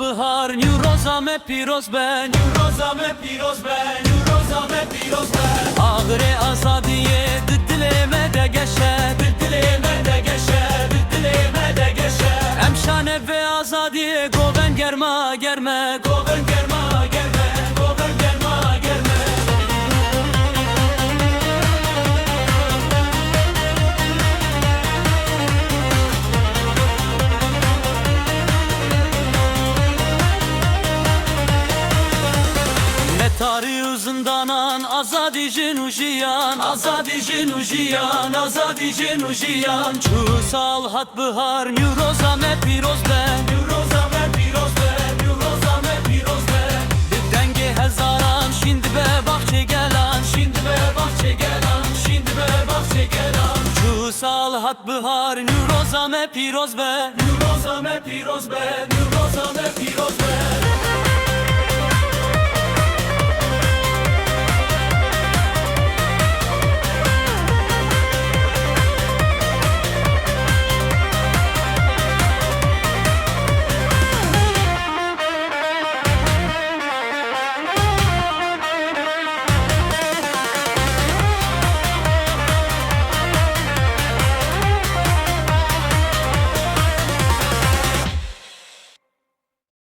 bihar nurozame piroz ben, nurozame piroz ben, nurozame piroz ben. Ağre azadiye dilime de geçer, dilime de geçer, dilime de geçer. Emşane ve azadiye goven germa germe, goven germa germe, goven germa germe. Tarih zindanan azadi jinujiyan, azadi jinujiyan, azadi jinujiyan. Çu sal hat bihar nurozame piroz ben, nurozame piroz ben, nurozame piroz ben. Bir denge hezaran şimdi be bahçe gelan, şimdi be bahçe gelan, şimdi be bahçe gelan. Çu sal hat bihar nurozame piroz ben, nurozame piroz ben, nurozame piroz ben.